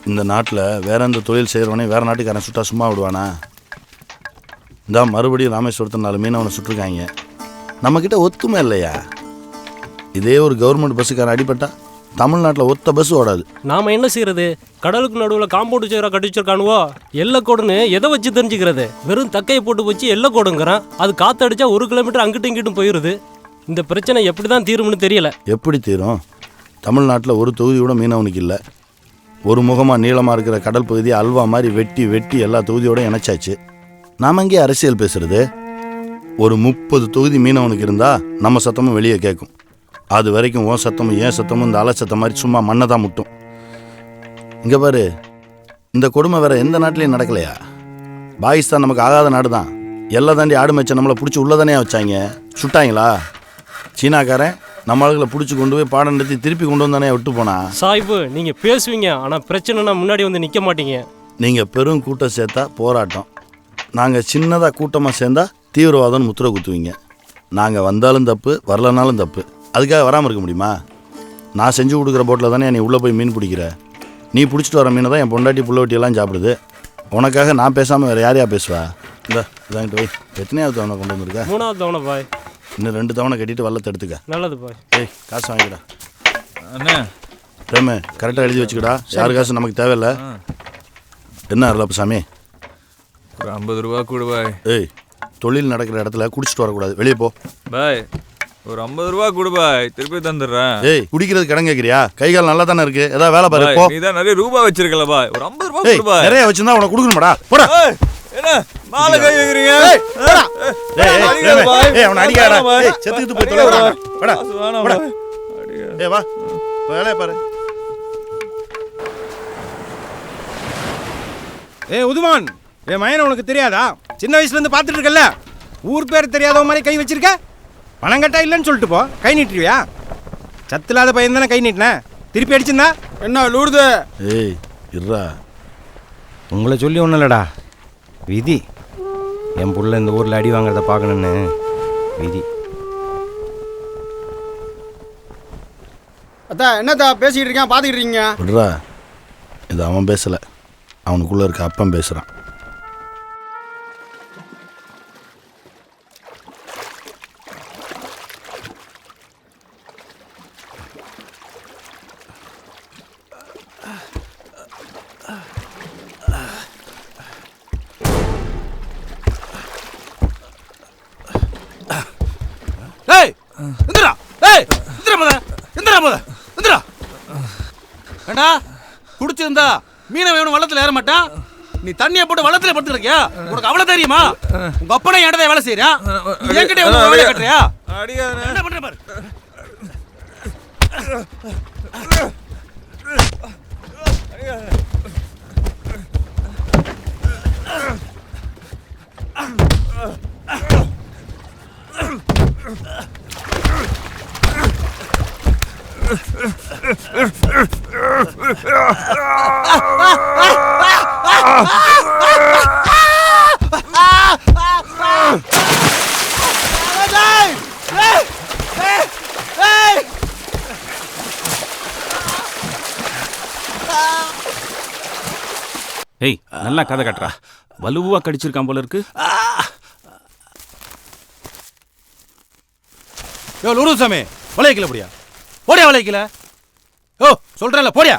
இந்த நாட்டில் வேற எந்த தொழில் செய்கிறவனே வேறு நாட்டுக்காரன் சுட்டா சும்மா விடுவானா? இந்த மறுபடியும் ராமேஸ்வரத்து 4 மீனவனை சுட்டிருக்காங்க. நம்மக்கிட்ட ஒத்துமை இல்லையா? இதே ஒரு கவர்மெண்ட் பஸ்ஸுக்காரன் அடிபட்டா தமிழ்நாட்டில் ஒத்த பஸ் ஓடாது. நாம் என்ன செய்யறது? கடலுக்கு நடுவில் காம்பவுண்டு சேராக கட்டி வச்சிருக்கானுவோ. எல்லைக்கோடுன்னு எதை வச்சு தெரிஞ்சுக்கிறது? வெறும் தக்கையை போட்டு வச்சு எல்லைக்கோடுங்கிறான். அது காற்றடிச்சா 1 கிலோமீட்டர் அங்கிட்டும் இங்கிட்டும் போயிடுது. இந்த பிரச்சனை எப்படி தான் தீரும்னு தெரியல. எப்படி தீரும்? தமிழ்நாட்டில் ஒரு தொகுதி கூட மீனவனுக்கு இல்லை. ஒரு முகமாக நீளமாக இருக்கிற கடல் பகுதியை அல்வா மாதிரி வெட்டி வெட்டி எல்லா தொகுதியோடு இணைச்சாச்சு. நாம் அங்கேயே அரசியல் பேசுறது. ஒரு 30 தொகுதி மீனவனுக்கு இருந்தால் நம்ம சத்தமும் வெளியே கேட்கும். அது வரைக்கும் ஓ சத்தமும் ஏன் சத்தமும் இந்த அலை சத்தம் மாதிரி சும்மா மண்ணை தான் முட்டும். இங்கே பாரு, இந்த கொடுமை வேற எந்த நாட்டிலையும் நடக்கலையா? பாகிஸ்தான் நமக்கு ஆகாத நாடு தான். எல்லாம் தாண்டி ஆடு மேய்ச்ச நம்மளை பிடிச்சி உள்ளதானே வச்சாங்க. சுட்டாங்களா? சீனாக்காரன் நம்ம ஆளுகளை பிடிச்சி கொண்டு போய் பாடம் நடத்தி திருப்பி கொண்டு வந்தானே விட்டு போனா. சாஹிபு, நீங்கள் பேசுவீங்க, ஆனால் பிரச்சனைனா முன்னாடி வந்து நிற்க மாட்டீங்க. நீங்கள் பெரும் கூட்டம் சேர்த்தா போராட்டம், நாங்கள் சின்னதாக கூட்டமாக சேர்ந்தா தீவிரவாதம்னு முத்திரை குத்துவீங்க. நாங்கள் வந்தாலும் தப்பு, வரலனாலும் தப்பு. அதுக்காக வராமல் இருக்க முடியுமா? நான் செஞ்சு கொடுக்குற போட்டில் தானே நீ உள்ளே போய் மீன் பிடிக்கிற. நீ பிடிச்சிட்டு வர மீனை தான் என் பொண்டாட்டி புள்ளவட்டியெல்லாம் சாப்பிடுது. உனக்காக நான் பேசாமல் வேறு யாரையா பேசுவா? இதாங்கிட்டு போய் எத்தனையாவது தவணை கொண்டு வந்திருக்க? 3வது தவணை பாய். இன்னும் 2 தவணை கட்டிட்டு வல்லத்தை எடுத்துக்க. நல்லது பாய். ஏய், காசு வாங்கிடா. அண்ணே பிரேமு, கரெக்டாக எழுதி வச்சுக்கடா. யார் காசு நமக்கு தேவையில்லை. என்ன அருளப்ப சாமி? ஒரு 50 ரூபா கொடு பாய். ஏய், தொழில் நடக்கிற இடத்துல குடிச்சிட்டு வரக்கூடாது, வெளியே போ பாய். ஒரு 50 ரூபா கொடு பாய், திருப்பி தந்துடுறேன். ஏய், குடிக்கிறது கடன் கேட்குறியா? கை கால் நல்லா தானே இருக்கு, ஏதாவது வேலை பாரு. போ. நீ தான் நிறைய ரூபா வச்சிருக்கல பாய், ஒரு 50 ரூபா கொடு பாய். நிறைய வச்சிருந்தா உனக்கு கொடுக்கணுமாடா? போடா. என்ன மாலை கை வைக்கிறீங்க? அவனை அடிக்காதடா. ஏய், செத்துக்கிட்டு போய் தொலைடா. வாடா. வாடா. ஏய், வா, வேலைய பாரு. ஏய் உதுமான், என் மயனை உனக்கு தெரியாதா? சின்ன வயசுலேருந்து பார்த்துட்டு இருக்கல, ஊர் பேர் தெரியாத மாதிரி கை வச்சிருக்க. பணம் கட்டா இல்லைன்னு சொல்லிட்டு போ, கை நீட்டுருவியா? சத்தில்லாத பையன் தானே கை நீட்டினேன், திருப்பி அடிச்சிருந்தா என்ன லூடுது? ஏய் இருடா, உங்களை சொல்லி ஒன்றும் இல்லைடா, விதி. என் புள்ள இந்த ஊரில் அடி வாங்குறத பார்க்கணுன்னு விதி. அத்தா என்னத்தா பேசிக்கிட்டு இருக்கேன், பார்த்துக்கிட்டு இருக்கீங்க? விடுறா, இது அவன் பேசலை, அவனுக்குள்ளே இருக்க அப்பன் பேசுகிறான். குடிச்சிருந்தா மீனை வேணும் வள்ளத்துல ஏற மாட்டான். நீ தண்ணியை போட்டு வள்ளத்துல படுத்துருக்கியா? உனக்கு அவ்வளவு தெரியுமா? உங்க அப்பனை என்கிட்ட வேலை செய்யறியா? என்கிட்ட வந்து வேலை கட்டுறியா? என்ன பண்ற பாரு. ஏய், நல்லா கதை கட்டுறா. வலுவா கடிச்சிருக்கான் போல இருக்கு. யோ லூருசாமி, வளையக்கில போடியா, போடியா வளையக்கில. ஓ சொல்றேன்ல, போடியா.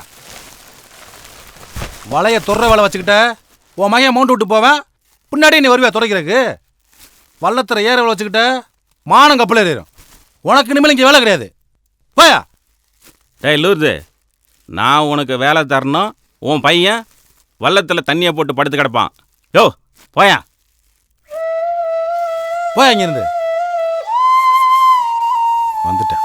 வளைய துற வேலை வச்சுக்கிட்ட உன் மகையை மவுண்ட் விட்டு போவேன், பின்னாடி நீ வருவியா துறைக்கிறதுக்கு? வள்ளத்துல ஏற வேலை வச்சுக்கிட்ட மானம் கப்பல் ஏறிடும். உனக்கு இனிமேல் இங்கே வேலை கிடையாது, போயா. ஏய் லூர்து, நான் உனக்கு வேலை தரணும். உன் பையன் வள்ளத்தில் தண்ணியை போட்டு படுத்து கிடப்பான். யோ போயா, போயா இங்கிருந்து. வந்துட்டேன்.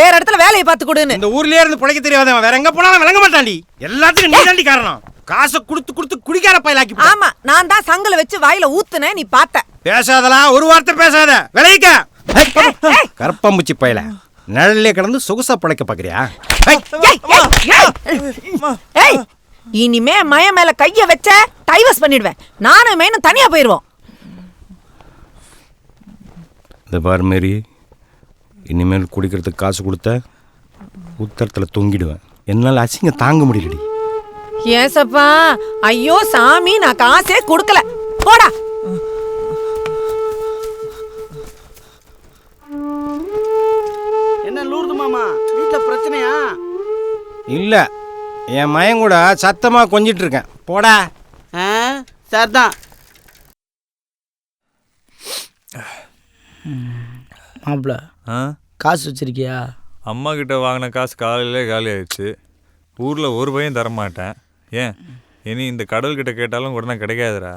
வேற இடத்துல வேலையை பார்த்து கொடுன்னு. இந்த ஊர்லயே இருந்து பிழைக்க தெரியாதவன் வேற எங்க போனாலும் விளங்க மாட்டாண்டி. எல்லாத்துக்கும் நீ தாண்டி காரணம். காசை குடுத்து குடுத்து குடிக்கார பயலாக்கி. ஆமா, நான் தான் சங்கல வச்சு வாயில ஊத்துனேன், நீ பார்த்த. பேசாதலாம், ஒரு வார்த்தை பேசாத, விளைவிக்க. கற்பம்பூச்சி பயல நிழல்லே கிடந்து சொகுசா பழைக்க பாக்குறியா? இனிமே மய மேல கைய வச்ச டைவர்ஸ் பண்ணிடுவேன். நானும் மைனும் தனியா போயிருவோம். இந்த பாரு மேரி, இனிமேல் குடிக்கிறதுக்கு காசு கொடுத்த உத்தரத்தில் தொங்கிடுவேன். என்னால் அசிங்கம் தாங்க முடியலடி. ஏசப்பா, ஐயோ சாமி, நான் காசே கொடுக்கல. போடா. என்ன லூர்து மாமா, வீட்டில் பிரச்சனையா? இல்லை, என் மயன் கூட சத்தமாக கொஞ்சிட்டு இருக்கேன். போடா. சரிதான். மாப்பிள்ள, காசு வச்சிருக்கியா? அம்மா கிட்ட வாங்கின காசு காலையிலே காலி ஆயிடுச்சு. ஊரில் ஒரு பையன் தரமாட்டேன். ஏன் இனி இந்த கடவுள்கிட்ட கேட்டாலும் உடனே கிடைக்காதுடா.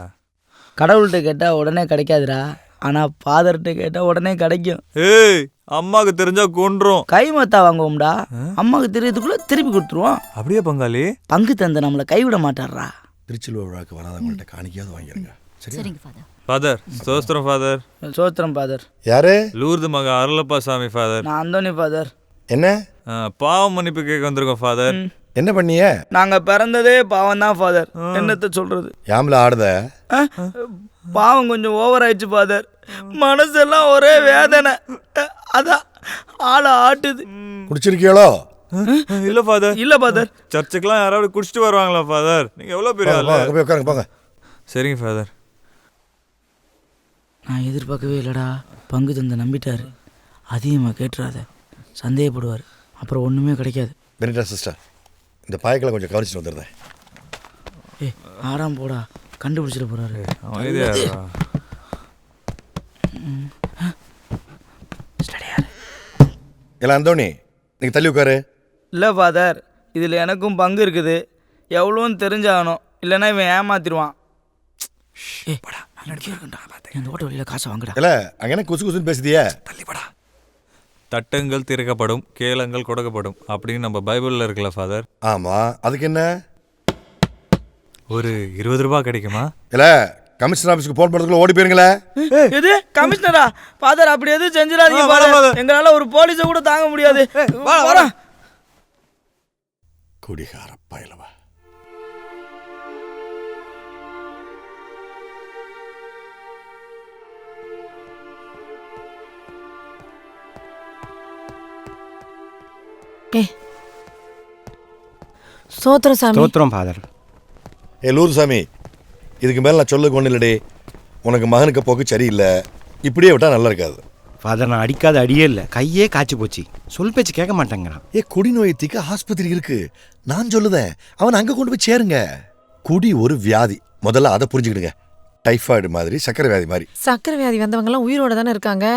கடவுள்கிட்ட கேட்டால் உடனே கிடைக்காதுடா, ஆனால் ஃபாதர்கிட்ட கேட்டால் உடனே கிடைக்கும். ஏய், அம்மாவுக்கு தெரிஞ்சா கொன்றும். கை மத்தா வாங்குவோம்டா, அம்மாவுக்கு தெரியறதுக்குள்ள திருப்பி கொடுத்துருவோம். அப்படியே பங்காளி? பங்கு தந்த நம்மளை கைவிட மாட்டாரா? திருச்சிலுவை விழாக்கு வராதவங்கள்ட்ட காணிக்கையாவது வாங்கிருங்க. சரிங்க ஃபாதர். ஃபாதர், சோஸ்திரம் ஃபாதர். சோத்திரம் ஃபாதர். யாரு? லூர்து மக அருளப்பா சாமி ஃபாதர். நான் அந்தோனி ஃபாதர். என்ன பாவ மன்னிப்பு கேட்க வந்திருக்கோம் ஃபாதர். என்ன பண்ணிய? நாங்கள் பிறந்ததே பாவம் தான் ஃபாதர். என்னத்தை சொல்றது? யாமில் ஆடுத? பாவம் கொஞ்சம் ஓவர் ஆயிடுச்சு ஃபாதர். மனசெல்லாம் ஒரே வேதனை, அதான் ஆளை ஆட்டுது. குடிச்சிருக்கீங்களோ? இல்ல ஃபாதர். இல்ல ஃபாதர். சர்ச்சுக்கெல்லாம் யாராவது குடிச்சிட்டு வருவாங்களா ஃபாதர்? நீங்க எவ்வளவு பெரிய ஆளு? போய் உட்காருங்க போங்க. சரிங்க ஃபாதர். நான் எதிர்பார்க்கவே இல்லைடா. பங்கு தந்தை நம்பிட்டாரு. அதிகமாக கேட்டுறாத, சந்தேகப்படுவார். அப்புறம் ஒன்றுமே கிடைக்காது. பெனிட்டா சிஸ்டர், இந்த பாய்க்களை கொஞ்சம் கவனிச்சுட்டு வந்துடுறேன். ஏய், ஆறாம் போடா, கண்டுபிடிச்சிட போறாரு. எல்லாம் அந்தோணி, நீங்கள் தள்ளி உட்காரு. இல்லை ஃபாதர், இதில் எனக்கும் பங்கு இருக்குது. எவ்வளோன்னு தெரிஞ்சாகணும், இல்லைன்னா இவன் ஏமாத்திடுவான். ஏ படா, அந்த ஓட்ட வழியில் காசை வாங்கடா. இல்லை, அங்கே என்ன குசு குசுன்னு பேசுதியே? தள்ளிப்படா. தட்டங்கள் திறக்கப்படும், கேளங்கள் கொடுக்கப்படும் அப்படின்னு நம்ம பைபிளில் இருக்குல்ல ஃபாதர்? ஆமாம், அதுக்கு என்ன? ஒரு 20 ரூபா கிடைக்குமா? இல்லை, கமிஷனர் ஆஃபீஸ்க்கு ஃபோன் பண்ணுறதுக்குள்ள ஓடி போயிருங்களே. எது கமிஷனரா? ஃபாதர் அப்படி எதுவும் செஞ்சிடாதீங்க ஃபாதர். எங்களால் ஒரு போலீஸை கூட தாங்க முடியாது. குடிகார பயலவா. சோத்திரம் சாமி. சோத்திரம் ஃபாதர். லூர்சாமி, இதுக்கு மேலே நான் சொல்லுக்கு ஒன்றும் இல்லடி. உனக்கு மகனுக்கு போக்கு சரியில்லை, இப்படியே விட்டால் நல்லா இருக்காது. ஃபாதர், நான் அடிக்காத அடியே இல்லை, கையே காய்ச்சி போச்சு. சொல் பேச்சு கேட்க மாட்டேங்கிறான். குடிநோய் தீக்க ஆஸ்பத்திரி இருக்கு, நான் சொல்லுதேன். அவன் அங்கே கொண்டு போய் சேருங்க. குடி ஒரு வியாதி, முதல்ல அதை புரிஞ்சுக்கிடுங்க. டைஃபாய்டு மாதிரி, சக்கரை வியாதி மாதிரி. சக்கரை வியாதி வந்தவங்கலாம் உயிரோட தானே இருக்காங்க.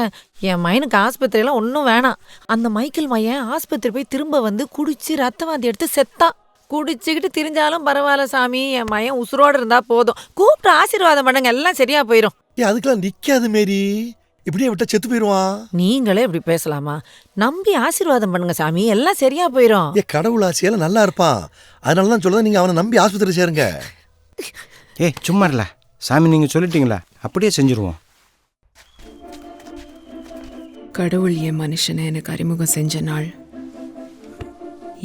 என் மயனுக்கு ஆஸ்பத்திரியெல்லாம் ஒன்றும் வேணாம். அந்த மைக்கேல் மையன் ஆஸ்பத்திரி போய் திரும்ப வந்து குடிச்சு ரத்த வாந்தி எடுத்து செத்தான். குடிச்சுக்கிட்டு திரிஞ்சாலும் பரவாயில்ல சாமி, என் மயன் உசுரோடு இருந்தா போதும். கூப்பிட்டு ஆசீர்வாதம் பண்ணுங்க, எல்லாம் சரியா போயிடும். அதுக்கெல்லாம் நிக்காது மேரி, இப்படியே விட்டா செத்து போயிடுவான். நீங்களே இப்படி பேசலாமா? நம்பி ஆசீர்வாதம் பண்ணுங்க சாமி, எல்லாம் சரியா போயிடும். கடவுள் ஆசையால நல்லா இருப்பான். அதனால தான் சொல்லுதான், நீங்க அவனை நம்பி ஆஸ்பத்திரி சேருங்க. சும்மா இல்லை சாமி, நீங்கள் சொல்லிட்டீங்களா, அப்படியே செஞ்சுருவோம். கடவுள் என் மனுஷனை எனக்கு அறிமுகம் செஞ்ச நாள்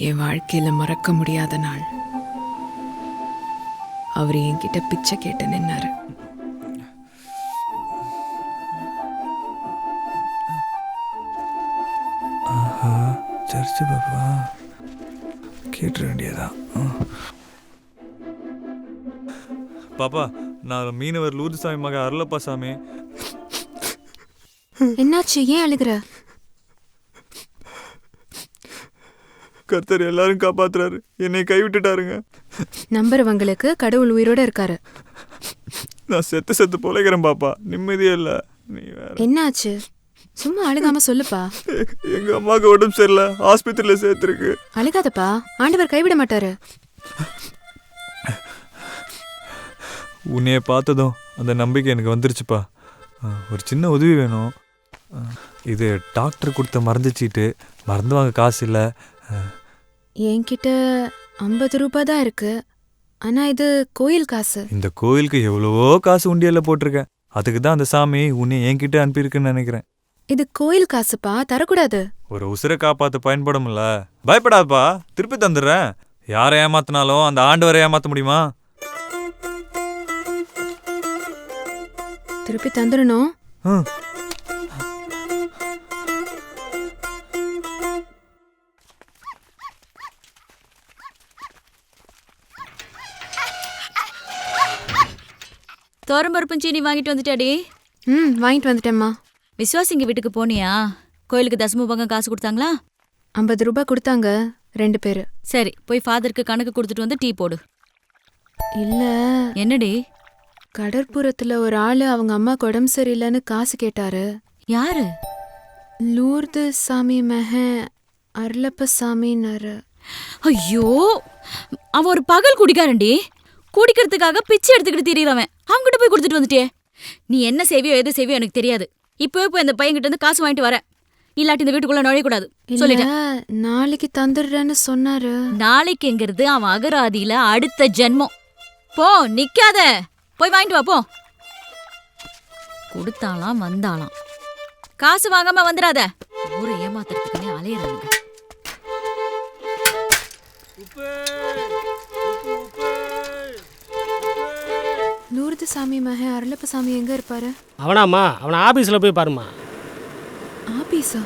என் வாழ்க்கையில மறக்க முடியாத நாள். அவர் என்கிட்ட பிச்சை கேட்டு நின்னாரு. சர்ச்சு பாப்பா கேட்டு வேண்டியதான். பாப்பா, நான் மீனவர் லூர்து சாமி மக அருளப்பா சாமி. என்னாச்சு, ஏன் அழுகிற? கர்த்தர் எல்லாரும் காப்பாத்துறாரு, என்னை கைவிட்டுட்டாருங்க. நம்புறவங்களுக்கு கடவுள் உயிரோட இருக்காரு. நான் செத்து பொழைக்கிறேன் பாப்பா, நிம்மதியே இல்லை. நீ வேற. என்னாச்சு, சும்மா அழுகாம சொல்லுப்பா. எங்க அம்மாவுக்கு உடம்பு சரியில்லை, ஆஸ்பத்திரியில சேர்த்துருக்கு. அழுகாதப்பா, ஆண்டவர் கைவிட மாட்டாரு. உன்னைய பார்த்ததும் அந்த நம்பிக்கை எனக்கு வந்துருச்சுப்பா. ஒரு சின்ன உதவி வேணும். இது டாக்டர் கொடுத்த மருந்து சீட்டு, மருந்து வாங்க காசு இல்லை. என்கிட்ட 50 ரூபாய் தான் இருக்கு. ஆனா இது கோயில் காசு. இந்த கோயிலுக்கு எவ்வளவோ காசு உண்டியல்ல போட்டிருக்கேன். அதுக்கு தான் அந்த சாமி உன்னை என்கிட்ட அனுப்பியிருக்குன்னு நினைக்கிறேன். இது கோயில் காசுப்பா, தரக்கூடாது. ஒரு உசுரை காப்பாற்ற பயன்படும்ல. பயப்படாதப்பா, திருப்பி தந்துடுறேன். யாரை ஏமாத்தினாலும் அந்த ஆண்டவரை ஏமாத்த முடியுமா? திருப்பி தந்துடணும். ஆ தோரம்பருப்பும் சீனி வாங்கிட்டு வந்துட்டாடி. வாங்கிட்டு வந்துட்டேம்மா. விஸ்வாசிங்க வீட்டுக்கு போனியா? கோயிலுக்கு தசமபங்கம் காசு கொடுத்தாங்களா? 50 ரூபாய் கொடுத்தாங்க 2 பேரு. சரி, போய் ஃபாதருக்கு கணக்கு கொடுத்துட்டு வந்து டீ போடு. இல்ல, என்னடி? கடற்புறத்துல ஒரு ஆளு அவங்க அம்மாக்கு உடம்பு சரியில்லைன்னு காசு கேட்டாரு. யாரு? லூர்து சாமி மகன் அருளப்ப சாமின்னாரு. ஐயோ, அவன் ஒரு பகல் குடிக்காரண்டி. குடிக்கிறதுக்காக பிச்சை எடுத்துக்கிட்டு திரியறவன். அவன்கிட்ட போய் கொடுத்துட்டு வந்துட்டே. நீ என்ன செய்வியோ எது செய்வியோ எனக்கு தெரியாது. இப்பவே போய் அந்த பையன்கிட்ட இருந்து காசு வாங்கிட்டு வர. இல்லாட்டி இந்த வீட்டுக்குள்ள நுழையக்கூடாது சொல்லிட்டேன். நாளைக்கு தந்துடுறேன்னு சொன்னாரு. நாளைக்குங்கிறது அவன் அகராதியில அடுத்த ஜென்மம். போ, நிக்காத, போய் வாங்கிட்டு வா போ. கொடுத்தாலாம் வந்தாலாம், காசு வாங்காம வந்துடாத. ஊரை ஏமாத்துறதுக்குன்னே அலையறானுங்க. லூர்து சாமி மகன் அருளப்ப சாமி எங்க இருப்பாரு? அவனாம்மா, அவனை ஆஃபீஸில் போய் பாருமா. ஆபீஸா?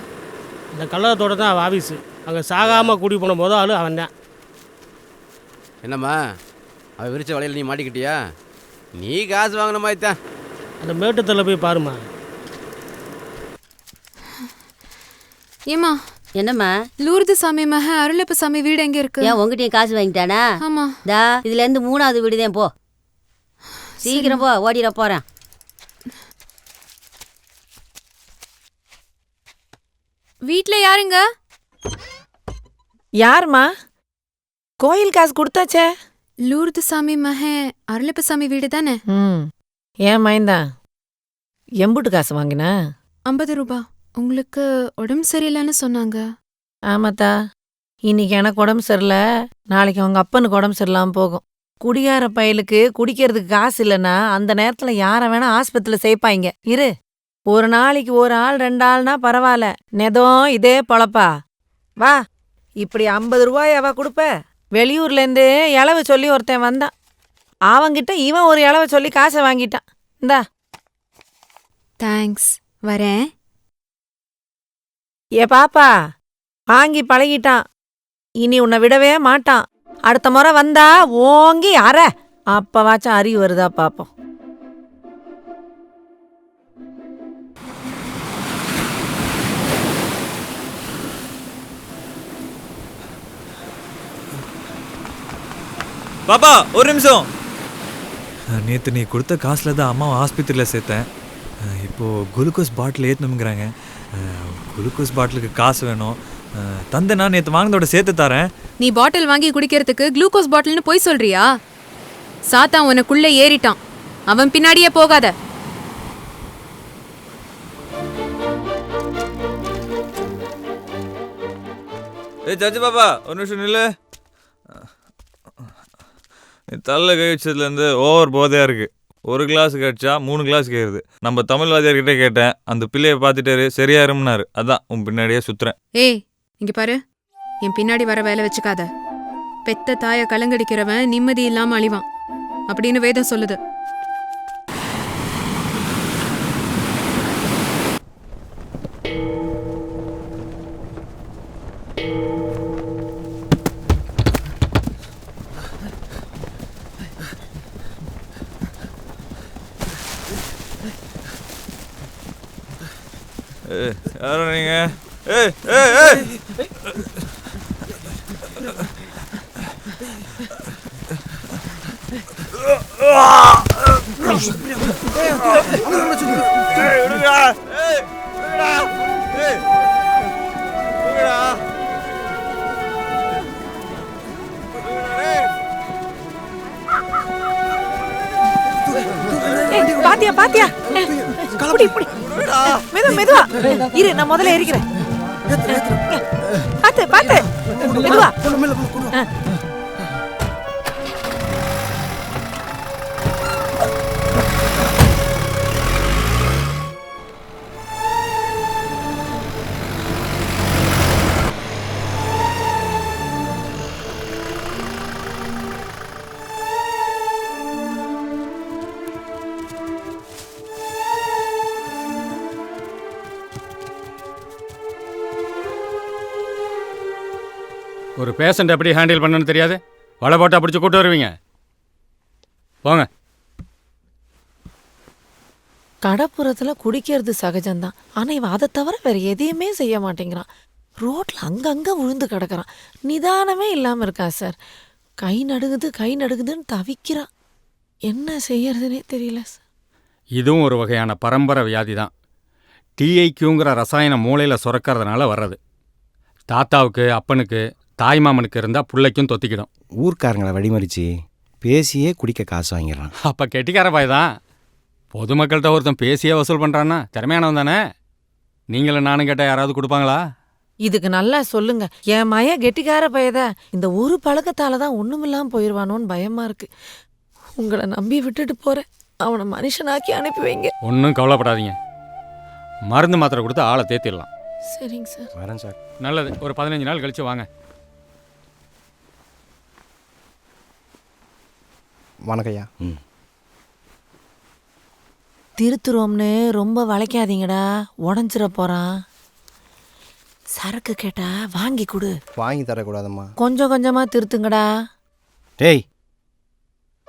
இந்த கல்லகத்தோட தான் அவன் ஆஃபீஸு. அங்கே சாகாமல் கூடி போன போதும் ஆளு அவன் தான். என்னம்மா, அவன் விரிச்ச வலையில் நீ மாட்டிக்கிட்டியா? நீ காசு வாங்கின மாதிரி தான். அந்த மேட்டுத்தல போய் பாருமா. ஏமா? என்னம்மா? லூர்து சாமி மகன் அருளப்ப சாமி வீடு எங்க இருக்கு? ஏன் உங்ககிட்டயும் காசு வாங்கிட்டானா? ஆமா. தா, இதுல இருந்து 3வது வீடுதான். போ, சீக்கிரம் போ, ஓடிட போறேன். வீட்ல யாருங்க? யாருமா? கோயில் காசு கொடுத்தாச்சே. லூர்து சாமி மகன் அருளப்ப சாமி வீடு தானே? ஏன் மைந்தான் எம்புட்டு காசு வாங்கின? 50 ரூபாய். உங்களுக்கு உடம்பு சரியில்லைன்னு சொன்னாங்க. ஆமாத்தா, இன்னைக்கு எனக்கு உடம்பு சரியில்லை, நாளைக்கு அவங்க அப்பனுக்கு உடம்பு சரியில்லாம போகும். குடிகார பயலுக்கு குடிக்கிறதுக்கு காசு இல்லைன்னா அந்த நேரத்துல யாரை வேணா ஆஸ்பத்திரியில் சேர்ப்பாங்க. இரு, ஒரு நாளைக்கு ஒரு ஆள் 2 ஆள்னா பரவாயில்ல, நெதம் இதே பொழப்பா. வா, இப்படி 50 ரூபாயாவா கொடுப்ப? வெளியூர்லேருந்து இளவு சொல்லி ஒருத்தன் வந்தான், அவங்கிட்ட இவன் ஒரு இளவை சொல்லி காசை வாங்கிட்டான். இந்தா. தேங்க்ஸ், வரேன். ஏ பாப்பா, வாங்கி பழகிட்டான், இனி உன்னை விடவே மாட்டான். அடுத்த முறை வந்தா ஓங்கி அற, அப்பவாச்சும் அறிவு வருதா பாப்போம். பாப்பா ஒரு நிமிஷம். நேற்று நீ கொடுத்த காசில் தான் அம்மாவை ஆஸ்பத்திரியில் சேர்த்தேன். இப்போது குளுக்கோஸ் பாட்டில் ஏற்றணுங்கிறாங்க. குளுக்கோஸ் பாட்டிலுக்கு காசு வேணும். தந்தேனா நேற்று வாங்கினதோட சேர்த்து தரேன். நீ பாட்டில் வாங்கி குடிக்கிறதுக்கு குளுக்கோஸ் பாட்டில்னு போய் சொல்றியா? சாத்தான் உனக்குள்ள ஏறிட்டான், அவன் பின்னாடியே போகாத. ஜட்ஜு பாப்பா ஒரு நிமிஷம் நில்லு. தள்ள கை வச்சதுலேருந்து ஓவர் போதையாக இருக்குது. ஒரு கிளாஸ் கழிச்சா 3 கிளாஸ் கேட்குது. நம்ம தமிழ் வாத்தியார்கிட்ட கேட்டேன், அந்த பிள்ளையை பார்த்துட்டாரு, சரியாயிரும்னாரு. அதான் உன் பின்னாடியே சுற்றுறேன். ஏய், இங்க பாரு, என் பின்னாடி வர வேலை வச்சுக்காத. பெத்த தாயை கலங்கடிக்கிறவன் நிம்மதி இல்லாம அழிவான் அப்படின்னு வேதம் சொல்லுது. யாரும் நீங்க? ஏய் ஏய் ஏய், பாத்தியா பாத்தியா, இப்படி இப்படி மெதுவா மெதுவா இரு, நான் முதல்ல ஏறிக்கிறேன். பாத்து பாத்து மெதுவா. ஒரு பேஷண்ட் எப்படி ஹேண்டில் பண்ணணும்னு தெரியாது, வலை போட்டா பிடிச்சி கூட்டு வருவீங்க. போங்க. கடப்புறத்தில் குடிக்கிறது சகஜம்தான். ஆனால் இவன் அதை தவிர வேறு எதையுமே செய்ய மாட்டேங்கிறான். ரோட்டில் அங்கங்கே விழுந்து கிடக்கிறான். நிதானமே இல்லாமல் இருக்கான் சார். கை நடுகுதுன்னு தவிக்கிறான். என்ன செய்யறதுனே தெரியல சார். இதுவும் ஒரு வகையான பரம்பரை வியாதி தான். டிஐக்யூங்கிற ரசாயனம் மூளையில் சுரக்கிறதுனால வர்றது. தாத்தாவுக்கு, அப்பனுக்கு, தாய்மாமனுக்கு இருந்தால் பிள்ளைக்கும் தொத்திக்கிடும். ஊர்க்காரங்களை வழிமறிச்சு பேசியே குடிக்க காசு வாங்கிடுறான். அப்போ கெட்டிக்கார பாய் தான். பொதுமக்கள்கிட்ட ஒருத்தன் பேசியே வசூல் பண்ணுறான்னா திறமையானவன் தானே. நீங்களும் நானும் கேட்டால் யாராவது கொடுப்பாங்களா? இதுக்கு நல்லா சொல்லுங்க. என் மய கெட்டிக்கார பையத இந்த ஒரு பழக்கத்தால தான் ஒண்ணுமில்லாம போயிடுவானோன்னு பயமா இருக்கு. உங்களை நம்பி விட்டுட்டு போறேன். அவனை மனுஷனாக்கி அனுப்பி வைங்க. ஒன்றும் கவலைப்படாதீங்க. மருந்து மாத்திரை கொடுத்து ஆளை தேத்திடலாம். சரிங்க சார். வரேன் சார். நல்லது. ஒரு 15 நாள் கழிச்சு வாங்க. வணக்கம்யா. திருத்துறோம்னு ரொம்ப வளைக்காதீங்கடா, உடஞ்சிட போறான். சரக்கு கேட்டா வாங்கி கொடு. வாங்கி தரக்கூடாதம்மா. கொஞ்சம் கொஞ்சமா திருத்துங்கடா. டேய்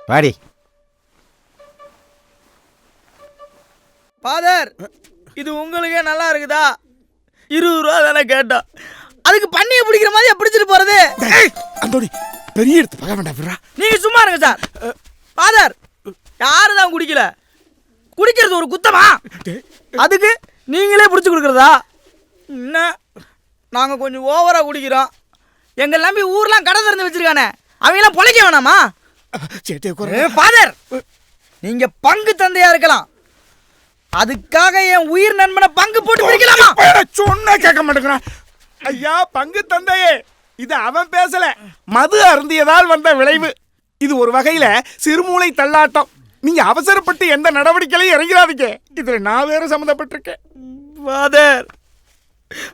வாடி. ஃபாதர், இது உங்களுக்கே நல்லா இருக்குதா? 20 ரூபா தானே கேட்டோம். அதுக்கு பண்ணியை பிடிக்கிற மாதிரியா பிடிச்சிட்டு போறது? அந்தோடி பெரிய எடுத்து பார்க்க வேண்டாம். நீங்க சும்மா இருங்க சார். ஃபாதர், யாரு தான் குடிக்கல? குடிக்கிறது ஒரு குத்தமா? அதுக்கு நீங்களே பிடிச்சி கொடுக்குறதா? என்ன நாங்கள் கொஞ்சம் ஓவராக குடிக்கிறோம். எங்கள் நம்பி ஊர்லாம் கடை திறந்து வச்சிருக்கானே, அவங்களாம் பொழைக்க வேணாமா? ஃபாதர், நீங்கள் பங்கு தந்தையா இருக்கலாம், அதுக்காக என் உயிர் நண்பனை பங்கு போட்டு பிடிக்கலாமா? சொன்னா கேட்க மாட்டேங்கிறான். ஐயா பங்கு தந்தையே, இது அவன் பேசல, மது அருந்தியதால் வந்த விளைவு. இது ஒரு வகையில சிறுமூளை தள்ளாட்டம். நீங்க அவசரப்பட்டு எந்த நடவடிக்கையிலையும் இறங்கிறாதீங்க. இதுல நான் வேற சம்மந்தப்பட்டிருக்கேன். ஃபாதர்,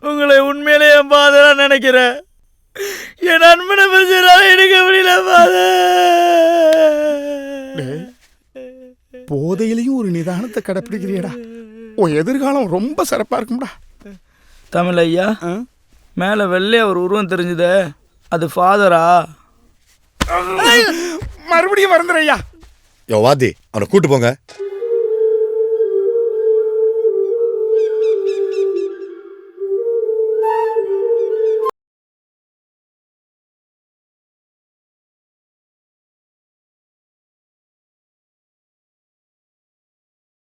உங்களை உண்மையிலே என் ஃபாதரா நினைக்கிறேன். என் நண்பனை பிரச்சனை எடுக்க முடியல ஃபாதர். போதையிலையும் ஒரு நிதானத்தை கடைப்பிடிக்கிறியடா. உன் எதிர்காலம் ரொம்ப சிறப்பா இருக்கும்டா. தமிழ் ஐயா, மேலே வெள்ளையா ஒரு உருவம் தெரிஞ்சுதே, அது ஃபாதரா? மறுபடியும் வருந்துறையா. யோ வாதி, அவனை கூட்டு போங்க.